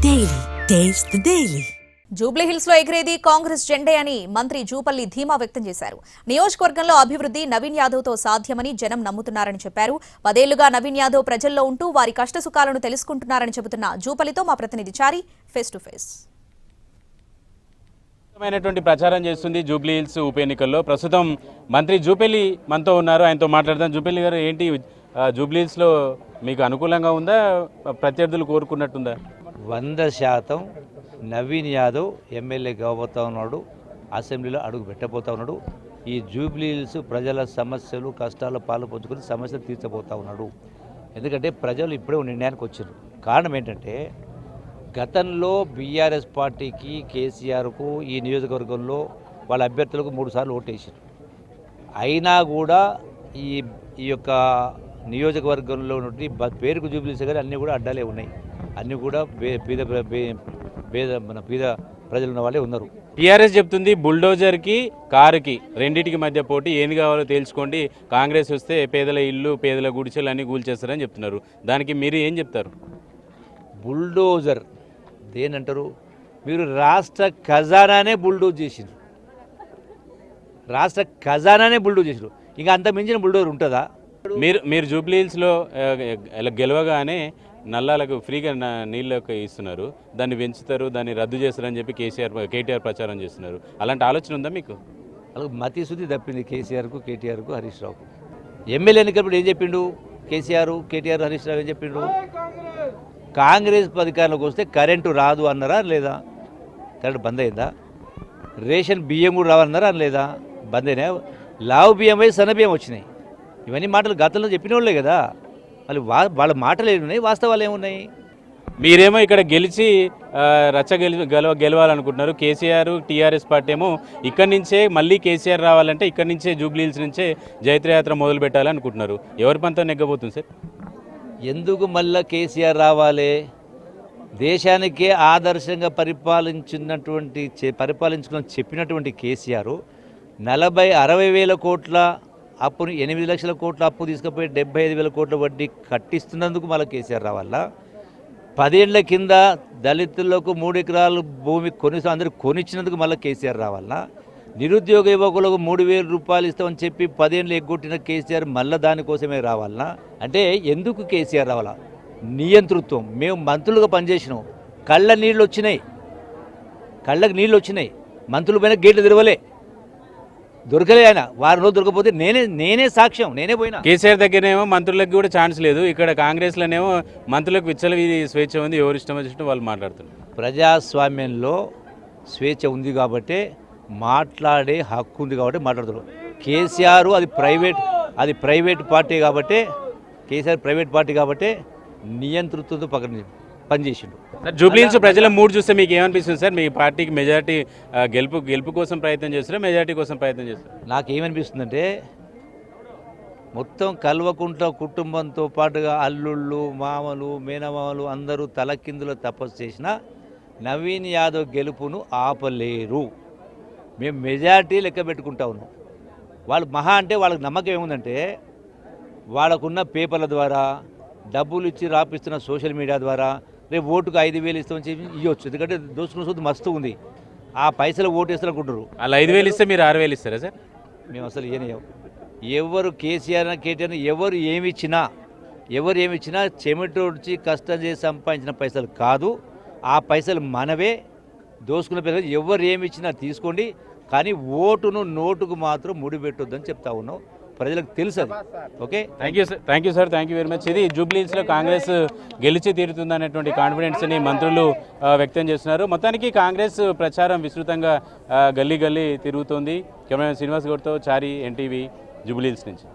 Daily. Taste the Daily. Jubilee Hills లో ఎగిరేది కాంగ్రెస్ జెండే అని మంత్రి జూపల్లి ధీమా వ్యక్తం చేశారు. నియోజకవర్గంలో అభివృద్ధి నవీన్ యాదవ్ తో సాధ్యమని జనం నమ్ముతున్నారని చెప్పారు. 10 ఏళ్లుగా నవీన్ యాదవ్ ప్రజల్లో ఉంటూ వారి కష్టసుఖాలను తెలుసుకుంటున్నారని చెబుతున్న జూపల్లితో మా ప్రతినిధి చారి ఫేస్ టు ఫేస్. ప్రచారం చేస్తుంది జూబ్లీహిల్స్ ఉప ఎన్నికల్లో. ప్రస్తుతం మంత్రి జూపల్లి మనతో ఉన్నారు, ఆయనతో మాట్లాడదాం. జూపల్లి గారు, ఏంటి జూబ్లీహిల్స్ లో మీకు అనుకూలంగా ఉందా, ప్రత్యర్థులు కోరుకున్నట్టుందా? 100% నవీన్ యాదవ్ ఎమ్మెల్యే కాబోతా ఉన్నాడు, అసెంబ్లీలో అడుగు పెట్టబోతా ఉన్నాడు. ఈ జూబ్లీహిల్స్ ప్రజల సమస్యలు కష్టాలు పాలు పంచుకొని సమస్యలు తీర్చబోతా ఉన్నాడు. ఎందుకంటే ప్రజలు ఇప్పుడే నిర్ణయానికి వచ్చారు. కారణం ఏంటంటే గతంలో బీఆర్ఎస్ పార్టీకి కేసీఆర్కు ఈ నియోజకవర్గంలో వాళ్ళ అభ్యర్థులకు 3 సార్లు ఓటేసారు. అయినా కూడా ఈ యొక్క నియోజకవర్గంలో నుండి పేరుకు జూబ్లీహిల్స్ కానీ అన్నీ కూడా అడ్డాలే ఉన్నాయి. అన్నీ కూడా పేద ప్రజలు ఉన్న వాళ్ళే ఉన్నారు. టీఆర్ఎస్ చెప్తుంది బుల్డోజర్కి కారుకి రెండింటికి మధ్య పోటీ, ఏది కావాలో తేల్చుకోండి, కాంగ్రెస్ వస్తే పేదల ఇల్లు పేదల గుడిసెలు అన్నీ కూల్చేస్తారని చెప్తున్నారు. దానికి మీరు ఏం చెప్తారు? బుల్డోజర్ దేనంటారు? మీరు రాష్ట్ర ఖజానానే బుల్డోజ్ చేసిరు. రాష్ట్ర ఖజానానే బుల్డోజ్ చేసిరు. ఇంకా అంత మించిన బుల్డోజర్ ఉంటుందా? మీరు జూబ్లీహిల్స్లో గెలవగానే నల్లాలకు ఫ్రీగా నీళ్ళకి ఇస్తున్నారు, దాన్ని పెంచుతారు, దాన్ని రద్దు చేస్తారని చెప్పి కేటీఆర్ ప్రచారం చేస్తున్నారు. అలాంటి ఆలోచన ఉందా మీకు? అలాగే మతి శుద్ధి తప్పింది కేసీఆర్కు, కేటీఆర్కు, హరీష్ రావుకు. ఎమ్మెల్యే ఎన్నికప్పుడు ఏం చెప్పిండు కేసీఆర్, కేటీఆర్, హరీష్ రావు ఏం చెప్పిండు? కాంగ్రెస్ అధికారంలోకి వస్తే కరెంటు రాదు అన్నారా లేదా? కరెంటు బంద్ అయిందా? రేషన్ బియ్యం కూడా రావన్నారా లేదా? బంద్ అయినా? లావు బియ్యం పోయి సన్న బియ్యం వచ్చినాయి. ఇవన్నీ మాటలు గతంలో చెప్పిన వాళ్ళే కదా. మళ్ళీ వాళ్ళ మాటలు ఏమున్నాయి, వాస్తవాలు ఏమున్నాయి? మీరేమో ఇక్కడ గెలిచి గెలవాలనుకుంటున్నారు. కేసీఆర్ టీఆర్ఎస్ పార్టీ ఏమో ఇక్కడి నుంచే మళ్ళీ కేసీఆర్ రావాలంటే ఇక్కడి నుంచే జూబ్లీహిల్స్ నుంచే జైత్రయాత్ర మొదలు పెట్టాలనుకుంటున్నారు. ఎవరి పంతో నెగ్గబోతుంది సార్? ఎందుకు మళ్ళీ కేసీఆర్ రావాలి? దేశానికే ఆదర్శంగా పరిపాలించుకుని చెప్పినటువంటి కేసీఆర్ 60 వేల కోట్ల అప్పుని 8 లక్షల కోట్ల అప్పు తీసుకుపోయి 75,000 కోట్ల వడ్డీ కట్టిస్తున్నందుకు మళ్ళీ కేసీఆర్ రావాలా? 10 ఏళ్ల కింద దళితులకు 3 ఎకరాలు భూమి అందరూ కొనిచ్చినందుకు మళ్ళీ కేసీఆర్ రావాలా? నిరుద్యోగ యువకులకు 3,000 రూపాయలు ఇస్తామని చెప్పి 10 ఏళ్ళు ఎగ్గొట్టిన కేసీఆర్ మళ్ళీ దానికోసమే రావాలనా? అంటే ఎందుకు కేసీఆర్ రావాలా? నియంతృత్వం. మేము మంత్రులుగా పనిచేసినాం, కళ్ళకు నీళ్ళు వచ్చినాయి, మంత్రుల పైన గేట్లు తెరవలే, దొరకలే. ఆయన వారం రోజులు దొరకపోతే నేనే సాక్ష్యం, నేనే పోయినా. కేసీఆర్ దగ్గరనేమో మంత్రులకు కూడా ఛాన్స్ లేదు, ఇక్కడ కాంగ్రెస్లోనేమో మంత్రులకు విచ్చలవిడి స్వేచ్ఛ ఉంది, ఎవరు ఇష్టం వచ్చినట్టు వాళ్ళు మాట్లాడుతున్నారు. ప్రజాస్వామ్యంలో స్వేచ్ఛ ఉంది కాబట్టి మాట్లాడే హక్కు ఉంది కాబట్టి మాట్లాడుతున్నారు. కేసీఆర్ అది ప్రైవేట్ పార్టీ కాబట్టి, కేసీఆర్ ప్రైవేట్ పార్టీ కాబట్టి నియంతృత్వంతో పనిచేసిండు. జూబ్లీహిల్స్ ప్రజల మూడు చూస్తే మీకు ఏమనిపిస్తుంది సార్? మీ పార్టీకి మెజారిటీ గెలుపు కోసం ప్రయత్నం చేస్తారా, మెజారిటీ కోసం ప్రయత్నం చేస్తారా? నాకేమనిపిస్తుందంటే మొత్తం కల్వకుంట్ల కుటుంబంతో పాటుగా అల్లుళ్ళు, మామలు, మేనమామలు అందరూ తలకిందులో తపస్సు చేసిన నవీన్ యాదవ్ గెలుపును ఆపలేరు. మేము మెజారిటీ లెక్క పెట్టుకుంటా ఉన్నాం. వాళ్ళు మహా అంటే వాళ్ళకి నమ్మకం ఏముందంటే వాళ్ళకున్న పేపర్ల ద్వారా, డబ్బులు ఇచ్చి రాపిస్తున్న సోషల్ మీడియా ద్వారా రేపు ఓటుకు 5,000 ఇస్తామని చెప్పి ఇవ్వచ్చు. ఎందుకంటే దోసుకున్న సొత్తు మస్తు ఉంది, ఆ పైసలు ఓటు వేస్తారనుకుంటారు. అలా 5,000 ఇస్తే మీరు 6,000 ఇస్తారా సార్? మేము అసలు ఎవరు కేసీఆర్ కేటీఆర్ ఎవరు ఏమిచ్చినా చెమటోడ్చి కష్టం చేసి సంపాదించిన పైసలు కాదు. ఆ పైసలు మనవే, దోసుకున్న పైసలు. ఎవరు ఏమిచ్చినా తీసుకోండి, కానీ ఓటును నోటుకు మాత్రం ముడిపెట్టొద్దని చెప్తా ఉన్నాం. ప్రజలకు తెలుసు అది. Okay, thank you sir, thank you very much. ఇది జూబ్లీహిల్స్లో కాంగ్రెస్ గెలిచి తీరుతుంది అనేటువంటి కాన్ఫిడెన్స్ని మంత్రులు వ్యక్తం చేస్తున్నారు. మొత్తానికి కాంగ్రెస్ ప్రచారం విస్తృతంగా గల్లీ తిరుగుతోంది. కెమెరామెన్ శ్రీనివాస్ గౌడ్తో చారి, ఎన్టీవీ, జూబ్లీహిల్స్ నుంచి.